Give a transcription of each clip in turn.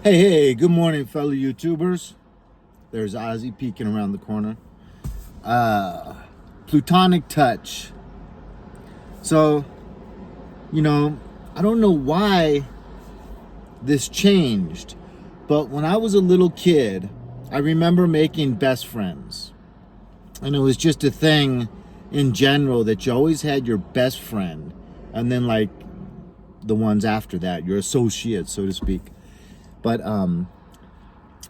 Hey, good morning, fellow YouTubers. There's Ozzy peeking around the corner. Uh, Plutonic touch. So, you know, I don't know why this changed, but when I was a little kid, I remember making best friends. And it was just a thing in general that you always had your best friend, and then like the ones after that, your associates, so to speak. But and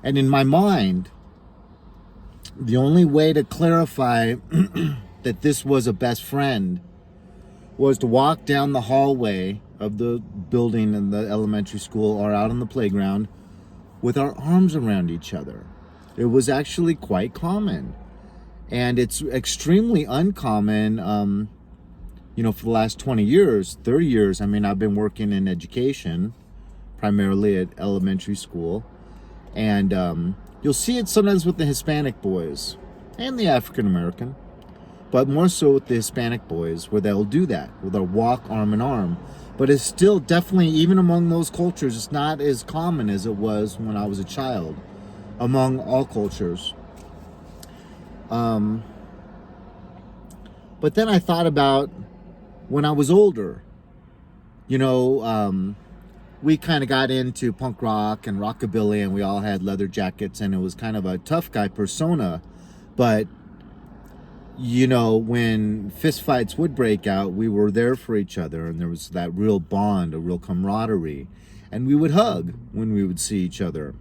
in my mind, the only way to clarify that this was a best friend was to walk down the hallway of the building in the elementary school or out on the playground with our arms around each other. It was actually quite common. And it's extremely uncommon, for the last 20 years, 30 years. I mean, I've been working in education, primarily at elementary school. And you'll see it sometimes with the Hispanic boys and the African American, but more so with the Hispanic boys, where they'll do that, where they'll walk arm in arm. But it's still definitely, even among those cultures, it's not as common as it was when I was a child, among all cultures. But then I thought about when I was older, we kind of got into punk rock and rockabilly, and we all had leather jackets, and it was kind of a tough guy persona. But when fistfights would break out, we were there for each other, and there was that real bond, a real camaraderie, and we would hug when we would see each other.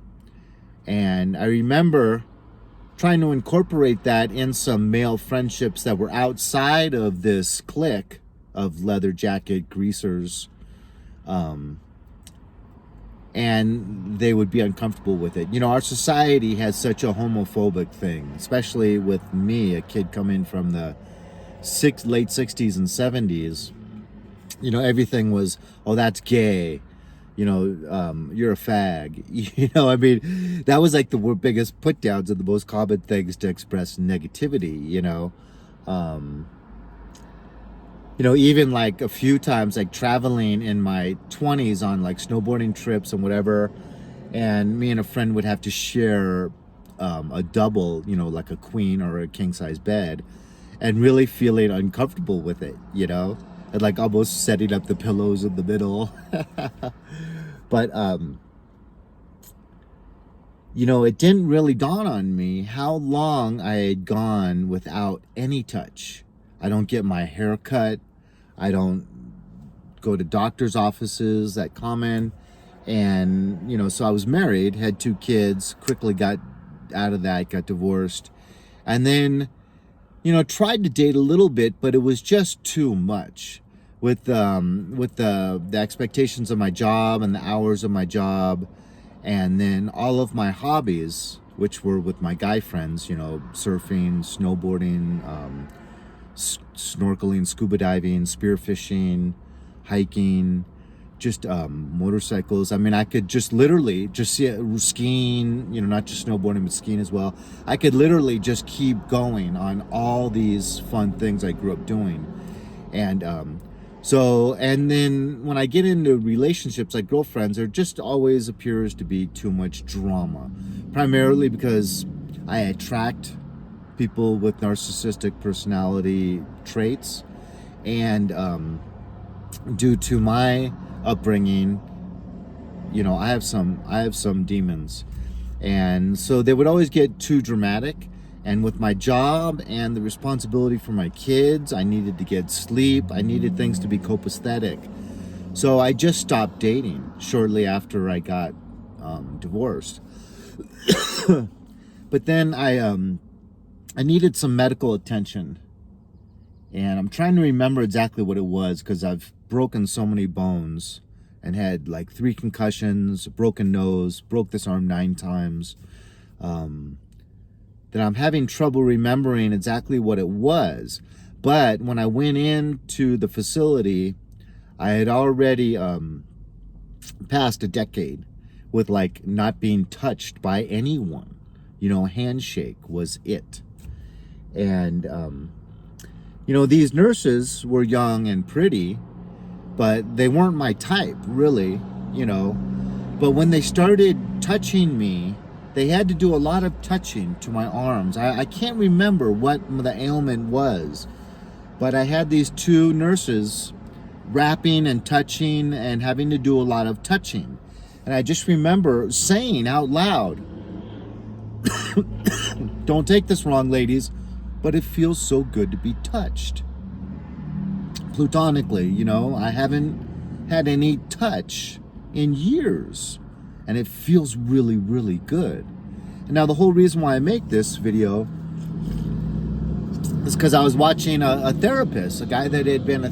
And I remember trying to incorporate that in some male friendships that were outside of this clique of leather jacket greasers, and they would be uncomfortable with it. Our society has such a homophobic thing, especially with me, a kid coming from the late 60s and 70s. Everything was, oh, that's gay. You're a fag. I mean, that was like the biggest put downs and the most common things to express negativity. Even like a few times, like traveling in my 20s on like snowboarding trips and whatever, and me and a friend would have to share a double, like a queen or a king size bed, and really feeling uncomfortable with it, and like almost setting up the pillows in the middle. But it didn't really dawn on me how long I had gone without any touch. I don't get my hair cut. I don't go to doctor's offices that common. And, so I was married, had 2 kids, quickly got out of that, got divorced. And then, tried to date a little bit, but it was just too much with the expectations of my job and the hours of my job. And then all of my hobbies, which were with my guy friends, surfing, snowboarding, snorkeling, scuba diving, spearfishing, hiking, just motorcycles. I mean, I could just literally just see it, skiing, not just snowboarding, but skiing as well. I could literally just keep going on all these fun things I grew up doing. And and then when I get into relationships like girlfriends, there just always appears to be too much drama, primarily because I attract people with narcissistic personality traits, and due to my upbringing, I have some demons, and so they would always get too dramatic. And with my job and the responsibility for my kids, I needed to get sleep. I needed things to be copacetic. So I just stopped dating shortly after I got divorced. But then I needed some medical attention. And I'm trying to remember exactly what it was, because I've broken so many bones and had like 3 concussions, a broken nose, broke this arm 9 times. That I'm having trouble remembering exactly what it was. But when I went into the facility, I had already passed a decade with like not being touched by anyone. Handshake was it. And, these nurses were young and pretty, but they weren't my type, really. But when they started touching me, they had to do a lot of touching to my arms. I can't remember what the ailment was, but I had these two nurses wrapping and touching and having to do a lot of touching. And I just remember saying out loud, don't take this wrong, ladies, but it feels so good to be touched. Plutonically, you know, I haven't had any touch in years, and it feels really, really good. And now the whole reason why I make this video is because I was watching a therapist, a guy that had been a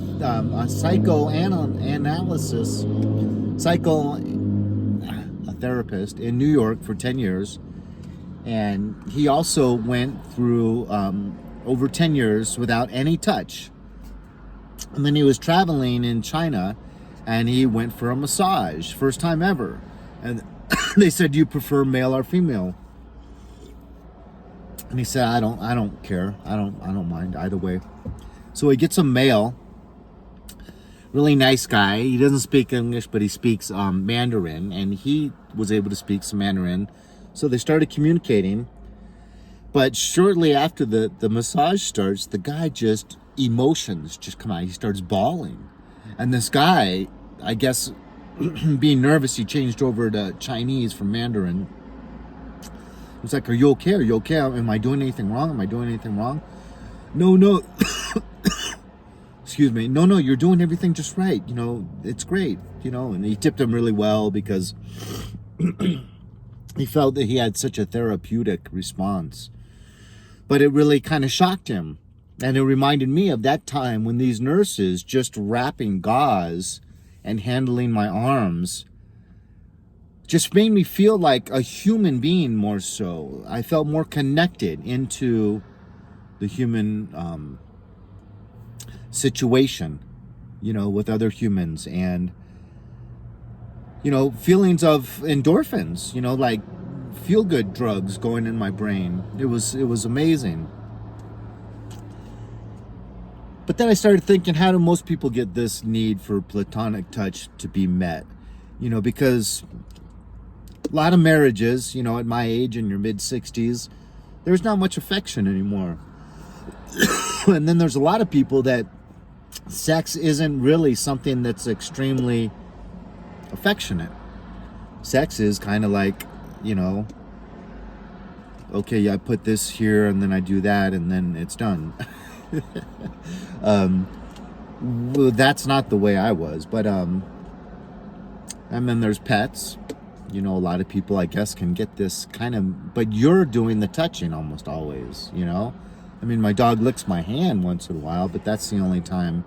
therapist in New York for 10 years. And he also went through over 10 years without any touch. And then he was traveling in China, and he went for a massage, first time ever. And they said, do you prefer male or female? And he said, I don't care. I don't mind either way. So he gets a male, really nice guy. He doesn't speak English, but he speaks Mandarin, and he was able to speak some Mandarin. So they started communicating. But shortly after the massage starts, the guy just, emotions just come out. He starts bawling. And this guy, I guess, being nervous, he changed over to Chinese from Mandarin. He was like, are you okay? Are you okay? Am I doing anything wrong? Am I doing anything wrong? No. Excuse me. No, you're doing everything just right. You know, it's great. You know, and he tipped him really well because he felt that he had such a therapeutic response. But it really kind of shocked him. And it reminded me of that time when these nurses just wrapping gauze and handling my arms just made me feel like a human being more so. I felt more connected into the human situation, you know, with other humans. And, you know, feelings of endorphins, you know, like feel-good drugs going in my brain. It was amazing. But then I started thinking, how do most people get this need for platonic touch to be met? You know, because a lot of marriages, you know, at my age, in your mid-60s, there's not much affection anymore. And then there's a lot of people that sex isn't really something that's extremely affectionate. Sex is kind of like, you know, okay, I put this here and then I do that and then it's done. Well, that's not the way I was, but and then there's pets. You know, a lot of people, I guess, can get this kind of, but you're doing the touching almost always, you know? I mean, my dog licks my hand once in a while, but that's the only time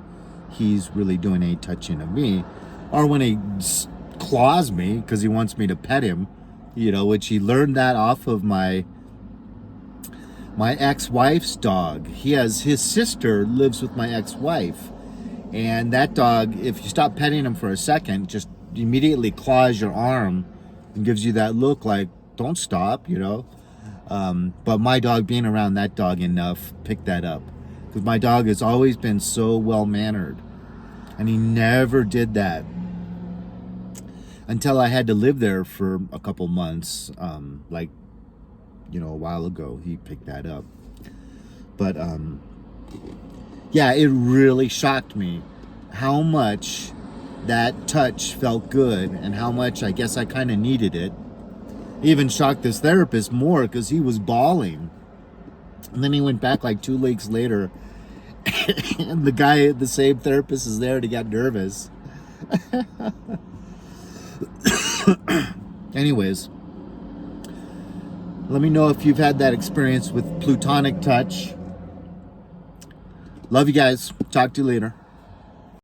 he's really doing any touching of me. Or when he claws me because he wants me to pet him, you know, which he learned that off of my ex-wife's dog. His sister lives with my ex-wife, and that dog, if you stop petting him for a second, just immediately claws your arm and gives you that look like, don't stop, you know. But my dog, being around that dog enough, picked that up. Because my dog has always been so well-mannered. And he never did that until I had to live there for a couple months. Like, you know, a while ago, he picked that up. But, yeah, it really shocked me how much that touch felt good and how much I guess I kind of needed it. Even shocked this therapist more because he was bawling. And then he went back like 2 weeks later and the same therapist is there and he got nervous. Anyways, let me know if you've had that experience with Plutonic touch. Love you guys. Talk to you later.